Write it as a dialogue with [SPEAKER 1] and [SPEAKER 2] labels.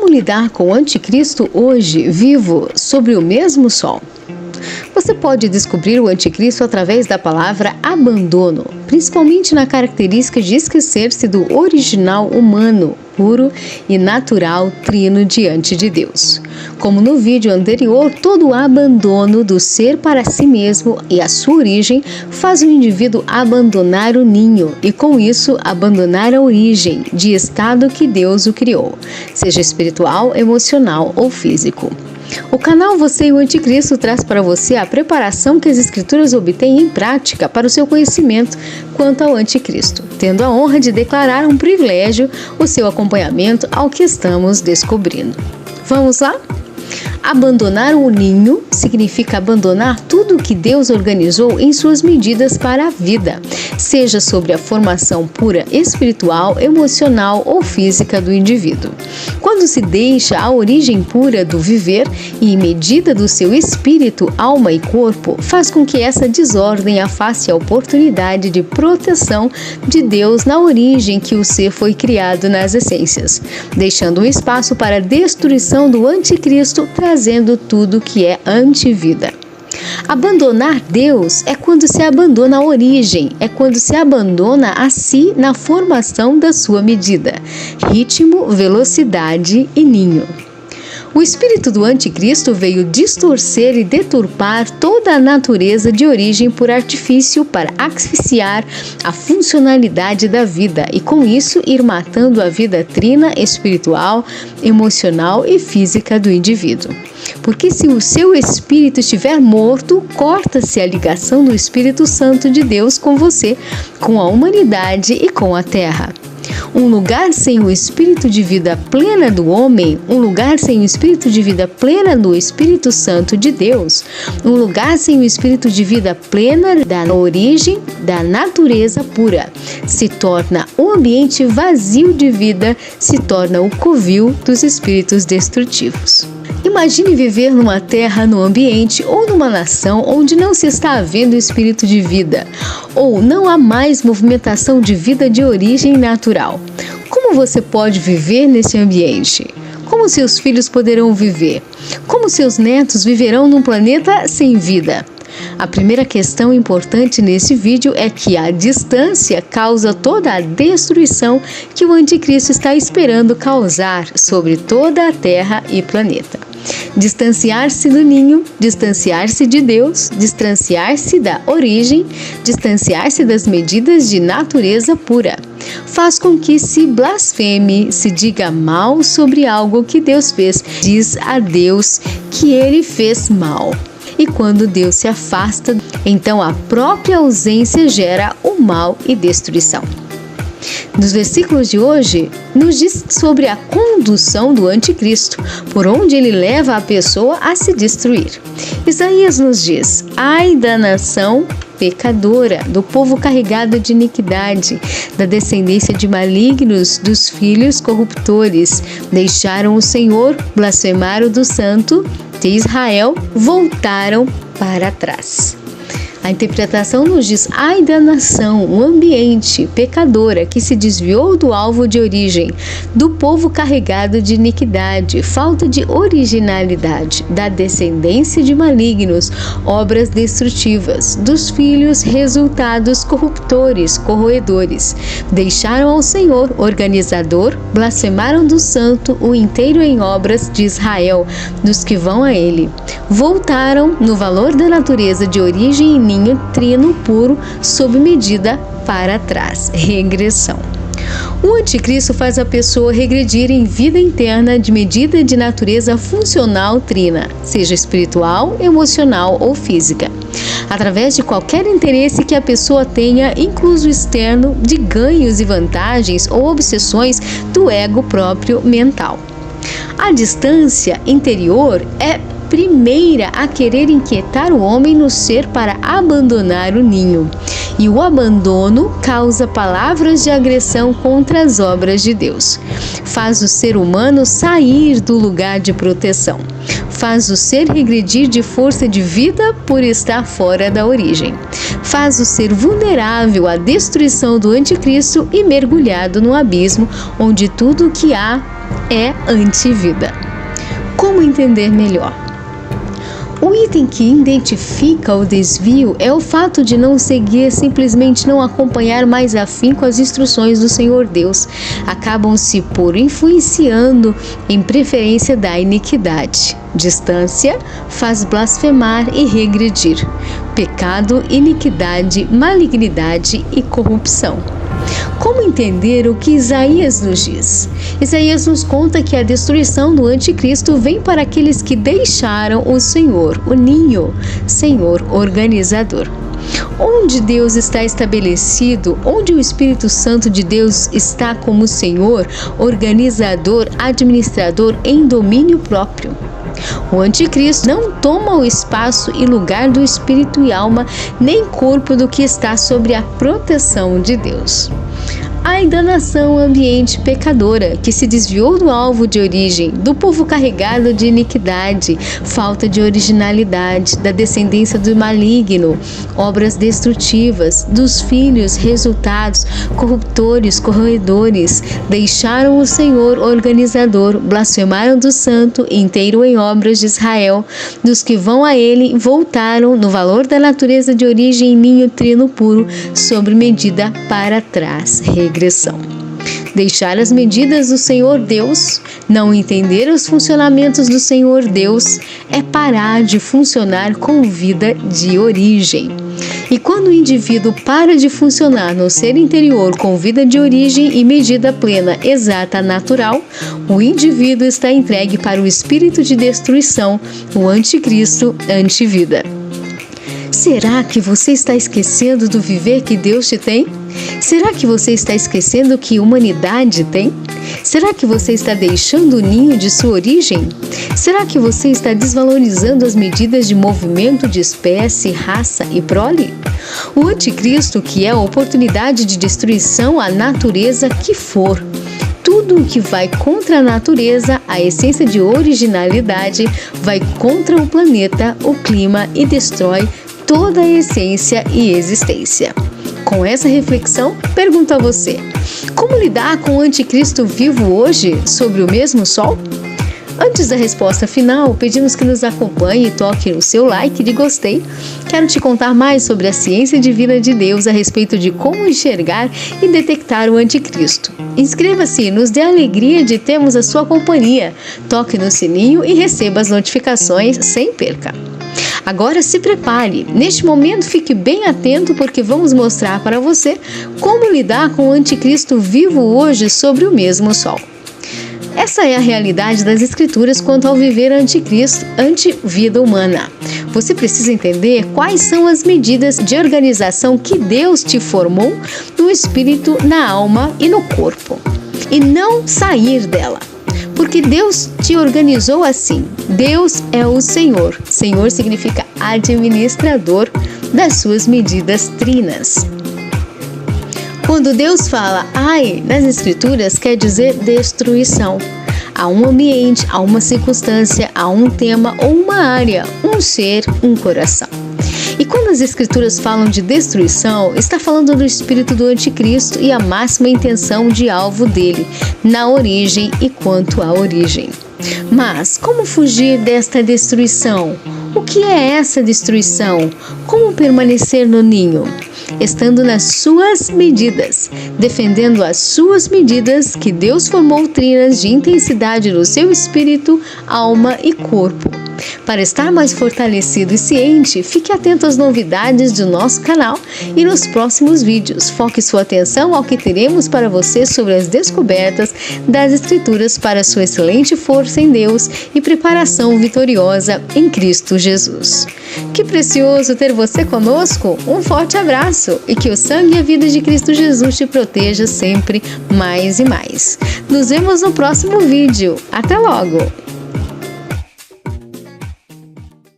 [SPEAKER 1] Como lidar com o anticristo hoje, vivo sobre o mesmo sol? Você pode descobrir o anticristo através da palavra abandono, principalmente na característica de esquecer-se do original humano, puro e natural trino diante de Deus. Como no vídeo anterior, todo o abandono do ser para si mesmo e a sua origem faz o indivíduo abandonar o ninho e, com isso, abandonar a origem de estado que Deus o criou, seja espiritual, emocional ou físico. O canal Você e o Anticristo traz para você a preparação que as Escrituras obtêm em prática para o seu conhecimento quanto ao Anticristo, tendo a honra de declarar um privilégio o seu acompanhamento ao que estamos descobrindo. Vamos lá? Abandonar o ninho significa abandonar tudo o que Deus organizou em suas medidas para a vida, seja sobre a formação pura espiritual, emocional ou física do indivíduo. Quando se deixa a origem pura do viver e medida do seu espírito, alma e corpo, faz com que essa desordem afaste a oportunidade de proteção de Deus na origem que o ser foi criado nas essências, deixando um espaço para a destruição do anticristo, trazendo tudo que é antivida. Abandonar Deus é quando se abandona a origem, é quando se abandona a si na formação da sua medida, ritmo, velocidade e ninho. O espírito do anticristo veio distorcer e deturpar toda a natureza de origem por artifício para asfixiar a funcionalidade da vida e, com isso, ir matando a vida trina, espiritual, emocional e física do indivíduo. Porque se o seu espírito estiver morto, corta-se a ligação do Espírito Santo de Deus com você, com a humanidade e com a terra. Um lugar sem o espírito de vida plena do homem, um lugar sem o espírito de vida plena do Espírito Santo de Deus, um lugar sem o espírito de vida plena da origem da natureza pura, se torna um ambiente vazio de vida, se torna o covil dos espíritos destrutivos. Imagine viver numa terra, num ambiente ou numa nação onde não se está havendo espírito de vida, ou não há mais movimentação de vida de origem natural. Como você pode viver nesse ambiente? Como seus filhos poderão viver? Como seus netos viverão num planeta sem vida? A primeira questão importante nesse vídeo é que a distância causa toda a destruição que o anticristo está esperando causar sobre toda a Terra e planeta. Distanciar-se do ninho, distanciar-se de Deus, distanciar-se da origem, distanciar-se das medidas de natureza pura. Faz com que se blasfeme, se diga mal sobre algo que Deus fez. Diz a Deus que ele fez mal. E quando Deus se afasta, então a própria ausência gera o mal e destruição. Nos versículos de hoje, nos diz sobre a condução do anticristo, por onde ele leva a pessoa a se destruir. Isaías nos diz: ai da nação pecadora, do povo carregado de iniquidade, da descendência de malignos, dos filhos corruptores. Deixaram o Senhor, blasfemaram do Santo de Israel, voltaram para trás. A interpretação nos diz: ai da nação, um ambiente pecadora que se desviou do alvo de origem, do povo carregado de iniquidade, falta de originalidade, da descendência de malignos, obras destrutivas, dos filhos resultados corruptores, corroedores. Deixaram ao Senhor, organizador, blasfemaram do Santo, o inteiro em obras de Israel, dos que vão a ele. Voltaram no valor da natureza de origem e ninho trino puro sob medida para trás. Regressão. O anticristo faz a pessoa regredir em vida interna de medida de natureza funcional trina, seja espiritual, emocional ou física, através de qualquer interesse que a pessoa tenha, incluso externo, de ganhos e vantagens ou obsessões do ego próprio mental. A distância interior é primeira a querer inquietar o homem no ser para abandonar o ninho. E o abandono causa palavras de agressão contra as obras de Deus. Faz o ser humano sair do lugar de proteção. Faz o ser regredir de força de vida por estar fora da origem. Faz o ser vulnerável à destruição do anticristo e mergulhado no abismo onde tudo o que há é antivida. Como entender melhor? O item que identifica o desvio é o fato de não seguir, simplesmente não acompanhar mais afinco as instruções do Senhor Deus. Acabam-se por influenciando em preferência da iniquidade. Distância faz blasfemar e regredir. Pecado, iniquidade, malignidade e corrupção. Como entender o que Isaías nos diz? Isaías nos conta que a destruição do anticristo vem para aqueles que deixaram o Senhor, o ninho, Senhor organizador. Onde Deus está estabelecido, onde o Espírito Santo de Deus está como Senhor, organizador, administrador em domínio próprio. O anticristo não toma o espaço e lugar do espírito e alma, nem corpo do que está sobre a proteção de Deus. A enganação ambiente pecadora, que se desviou do alvo de origem, do povo carregado de iniquidade, falta de originalidade, da descendência do maligno, obras destrutivas, dos filhos, resultados, corruptores, corroedores, deixaram o Senhor organizador, blasfemaram do santo, inteiro em obras de Israel, dos que vão a ele, voltaram no valor da natureza de origem em ninho trino puro, sobre medida para trás. Regressão. Deixar as medidas do Senhor Deus, não entender os funcionamentos do Senhor Deus, é parar de funcionar com vida de origem. E quando o indivíduo para de funcionar no ser interior com vida de origem e medida plena, exata, natural, o indivíduo está entregue para o espírito de destruição, o anticristo, antivida. Será que você está esquecendo do viver que Deus te tem? Será que você está esquecendo que humanidade tem? Será que você está deixando o ninho de sua origem? Será que você está desvalorizando as medidas de movimento de espécie, raça e prole? O anticristo, que é a oportunidade de destruição à natureza que for. Tudo o que vai contra a natureza, a essência de originalidade, vai contra o planeta, o clima e destrói toda a essência e existência. Com essa reflexão, pergunto a você: como lidar com o anticristo vivo hoje sobre o mesmo sol? Antes da resposta final, pedimos que nos acompanhe e toque no seu like de gostei. Quero te contar mais sobre a ciência divina de Deus a respeito de como enxergar e detectar o anticristo. Inscreva-se e nos dê a alegria de termos a sua companhia. Toque no sininho e receba as notificações sem perca. Agora se prepare, neste momento fique bem atento porque vamos mostrar para você como lidar com o anticristo vivo hoje sobre o mesmo sol. Essa é a realidade das escrituras quanto ao viver anticristo, antivida humana. Você precisa entender quais são as medidas de organização que Deus te formou no espírito, na alma e no corpo, e não sair dela. Porque Deus te organizou assim. Deus é o Senhor. Senhor significa administrador das suas medidas trinas. Quando Deus fala ai nas escrituras, quer dizer destruição. Há um ambiente, há uma circunstância, há um tema ou uma área, um ser, um coração. E quando as escrituras falam de destruição, está falando do espírito do anticristo e a máxima intenção de alvo dele, na origem e quanto à origem. Mas como fugir desta destruição? O que é essa destruição? Como permanecer no ninho? Estando nas suas medidas, defendendo as suas medidas que Deus formou trinas de intensidade no seu espírito, alma e corpo. Para estar mais fortalecido e ciente, fique atento às novidades do nosso canal e nos próximos vídeos. Foque sua atenção ao que teremos para você sobre as descobertas das Escrituras para sua excelente força em Deus e preparação vitoriosa em Cristo Jesus. Que precioso ter você conosco! Um forte abraço e que o sangue e a vida de Cristo Jesus te proteja sempre mais e mais. Nos vemos no próximo vídeo. Até logo!